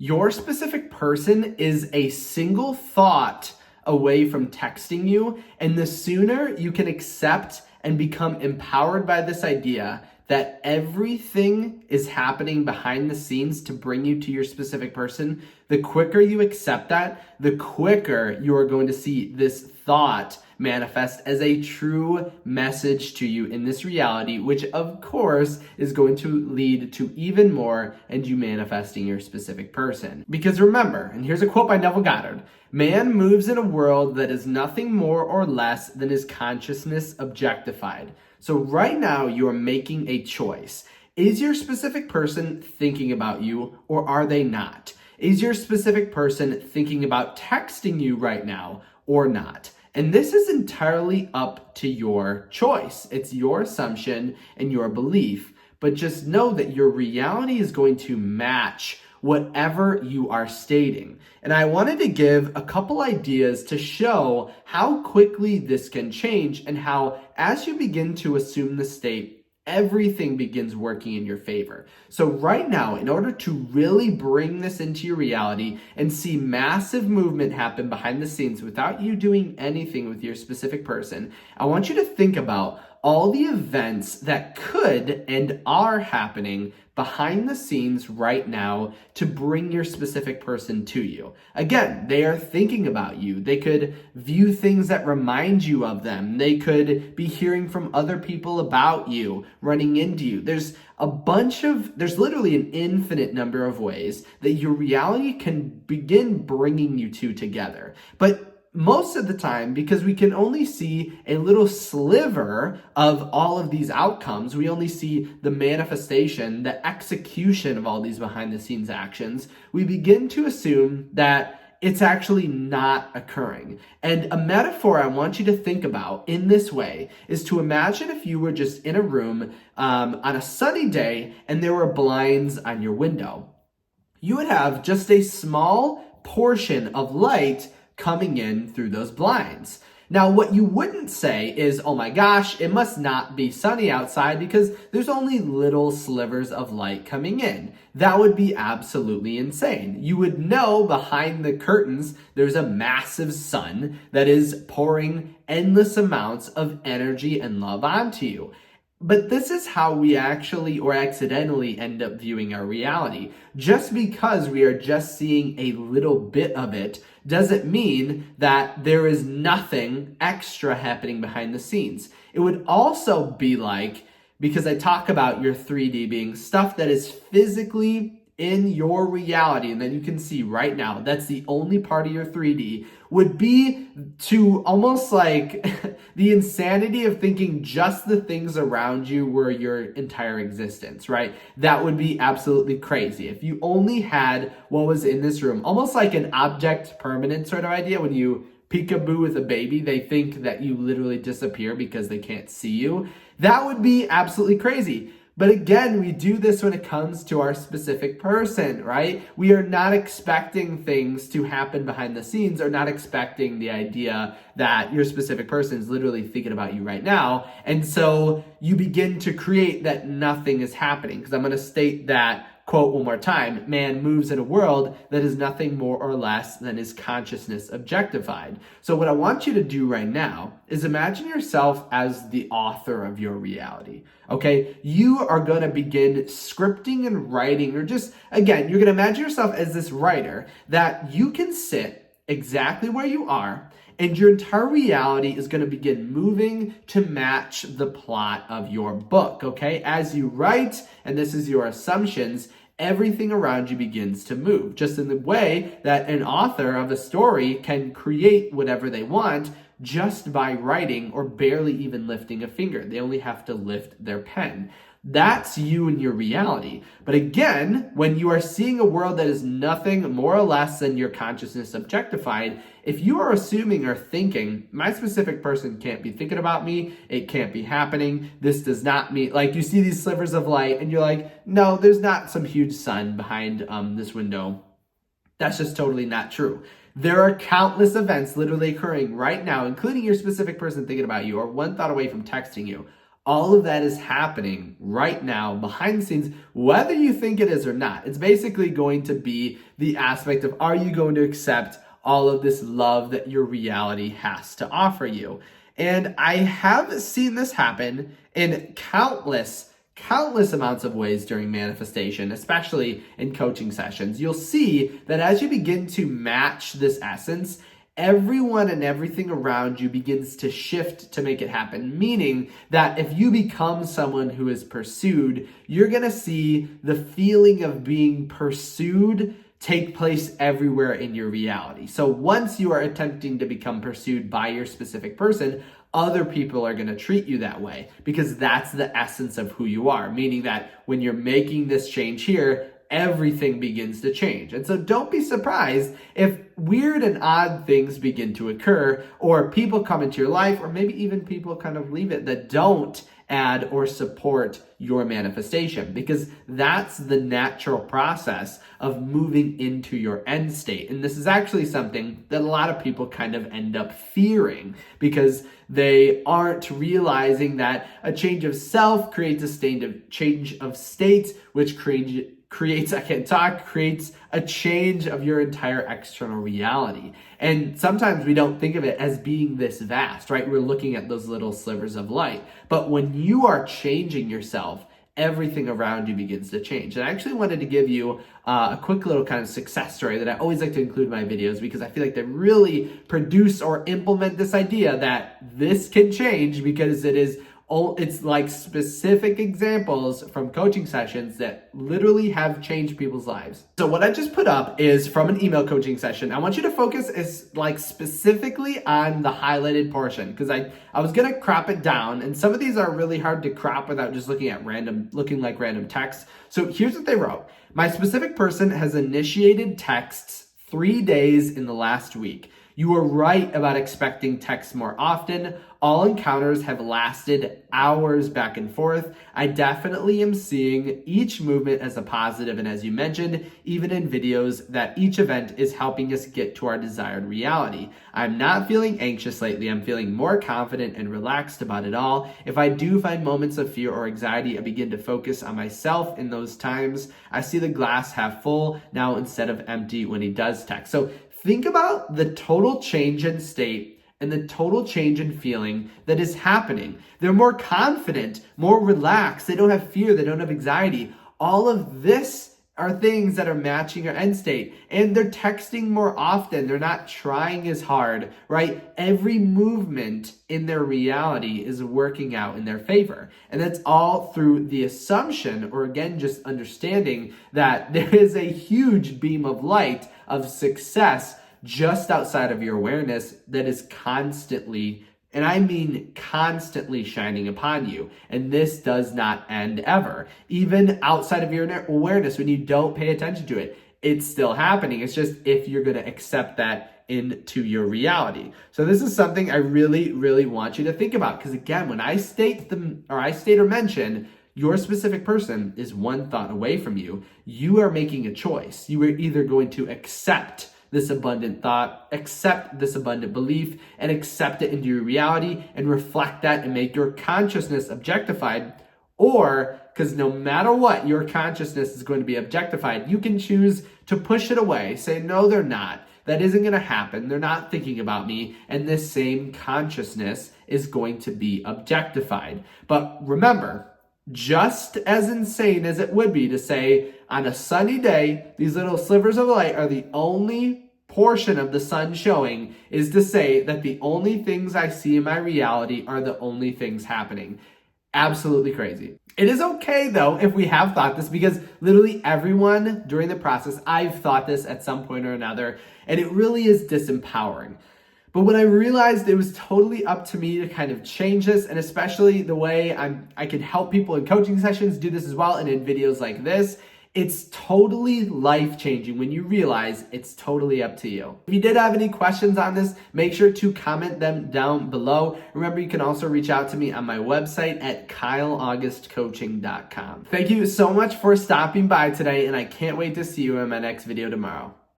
Your specific person is a single thought away from texting you, and the sooner you can accept and become empowered by this idea that everything is happening behind the scenes to bring you to your specific person, the quicker you accept that, the quicker you are going to see this thought manifest as a true message to you in this reality, which of course is going to lead to even more and you manifesting your specific person. Because remember, and here's a quote by Neville Goddard, man moves in a world that is nothing more or less than his consciousness objectified. So right now you are making a choice. Is your specific person thinking about you or are they not? Is your specific person thinking about texting you right now or not? And this is entirely up to your choice. It's your assumption and your belief. But just know that your reality is going to match whatever you are stating. And I wanted to give a couple ideas to show how quickly this can change and how, as you begin to assume the state, everything begins working in your favor. So right now, in order to really bring this into your reality and see massive movement happen behind the scenes without you doing anything with your specific person, I want you to think about all the events that could and are happening behind the scenes right now to bring your specific person to you. Again, they are thinking about you. They could view things that remind you of them. They could be hearing from other people about you, running into you. There's literally an infinite number of ways that your reality can begin bringing you two together. But most of the time, because we can only see a little sliver of all of these outcomes, we only see the manifestation, the execution of all these behind the scenes actions, we begin to assume that it's actually not occurring. And a metaphor I want you to think about in this way is to imagine if you were just in a room on a sunny day and there were blinds on your window. You would have just a small portion of light coming in through those blinds. Now, what you wouldn't say is, oh my gosh, it must not be sunny outside because there's only little slivers of light coming in. That would be absolutely insane. You would know behind the curtains, there's a massive sun that is pouring endless amounts of energy and love onto you. But this is how we actually or accidentally end up viewing our reality. Just because we are just seeing a little bit of it doesn't mean that there is nothing extra happening behind the scenes. It would also be like, because I talk about your 3D being stuff that is physically in your reality and that you can see right now, that's the only part of your 3D, would be to almost like the insanity of thinking just the things around you were your entire existence, right? That would be absolutely crazy. If you only had what was in this room, almost like an object permanent sort of idea. When you peekaboo with a baby, they think that you literally disappear because they can't see you. That would be absolutely crazy. But again, we do this when it comes to our specific person, right? We are not expecting things to happen behind the scenes or not expecting the idea that your specific person is literally thinking about you right now. And so you begin to create that nothing is happening. Because I'm going to state that quote one more time, man moves in a world that is nothing more or less than his consciousness objectified. So what I want you to do right now is imagine yourself as the author of your reality, okay? You are going to begin scripting and writing, or just, again, you're going to imagine yourself as this writer that you can sit exactly where you are, and your entire reality is going to begin moving to match the plot of your book, okay? As you write, and this is your assumptions, everything around you begins to move, just in the way that an author of a story can create whatever they want just by writing or barely even lifting a finger. They only have to lift their pen. That's you and your reality. But again, when you are seeing a world that is nothing more or less than your consciousness objectified, if you are assuming or thinking, my specific person can't be thinking about me, it can't be happening, this does not mean, like you see these slivers of light and you're like, no, there's not some huge sun behind this window. That's just totally not true. There are countless events literally occurring right now, including your specific person thinking about you or one thought away from texting you, All of that is happening right now behind the scenes, whether you think it is or not. It's basically going to be the aspect of, are you going to accept all of this love that your reality has to offer you? And I have seen this happen in countless amounts of ways during manifestation, especially in coaching sessions. You'll see that as you begin to match this essence, everyone and everything around you begins to shift to make it happen. Meaning that if you become someone who is pursued, you're going to see the feeling of being pursued take place everywhere in your reality. So once you are attempting to become pursued by your specific person, other people are going to treat you that way because that's the essence of who you are. Meaning that when you're making this change here, everything begins to change. And so don't be surprised if weird and odd things begin to occur, or people come into your life, or maybe even people kind of leave it that don't add or support your manifestation, because that's the natural process of moving into your end state. And this is actually something that a lot of people kind of end up fearing because they aren't realizing that a change of self creates a change of state, which creates a change of your entire external reality. And sometimes we don't think of it as being this vast, right? We're looking at those little slivers of light. But when you are changing yourself, everything around you begins to change. And I actually wanted to give you a quick little kind of success story that I always like to include in my videos because I feel like they really produce or implement this idea that this can change, because it's like specific examples from coaching sessions that literally have changed people's lives. So what I just put up is from an email coaching session. I want you to focus specifically on the highlighted portion, because I was gonna crop it down, and some of these are really hard to crop without just looking like random text. So here's what they wrote. My specific person has initiated texts 3 days in the last week. You were right about expecting texts more often. All encounters have lasted hours back and forth. I definitely am seeing each movement as a positive, and as you mentioned, even in videos, that each event is helping us get to our desired reality. I'm not feeling anxious lately. I'm feeling more confident and relaxed about it all. If I do find moments of fear or anxiety, I begin to focus on myself in those times. I see the glass half full now instead of empty when he does text. So think about the total change in state and the total change in feeling that is happening. They're more confident, more relaxed. They don't have fear. They don't have anxiety. All of this are things that are matching your end state. And they're texting more often. They're not trying as hard, right? Every movement in their reality is working out in their favor. And that's all through the assumption, or again, just understanding that there is a huge beam of light of success just outside of your awareness that is constantly, and I mean constantly, shining upon you. And this does not end ever. Even outside of your awareness, when you don't pay attention to it, it's still happening. It's just if you're going to accept that into your reality. So this is something I really, really want you to think about. Because again, when I state or mention your specific person is one thought away from you, you are making a choice. You are either going to accept this abundant thought, accept this abundant belief, and accept it into your reality and reflect that and make your consciousness objectified. Or, because no matter what, your consciousness is going to be objectified, you can choose to push it away. Say, no, they're not. That isn't going to happen. They're not thinking about me. And this same consciousness is going to be objectified. But remember, just as insane as it would be to say on a sunny day, these little slivers of light are the only portion of the sun showing, is to say that the only things I see in my reality are the only things happening. Absolutely crazy. It is okay though if we have thought this, because literally everyone during the process, I've thought this at some point or another, and it really is disempowering. But when I realized it was totally up to me to kind of change this, and especially the way I can help people in coaching sessions do this as well, and in videos like this, it's totally life-changing when you realize it's totally up to you. If you did have any questions on this, make sure to comment them down below. Remember, you can also reach out to me on my website at kyleaugustcoaching.com. Thank you so much for stopping by today, and I can't wait to see you in my next video tomorrow.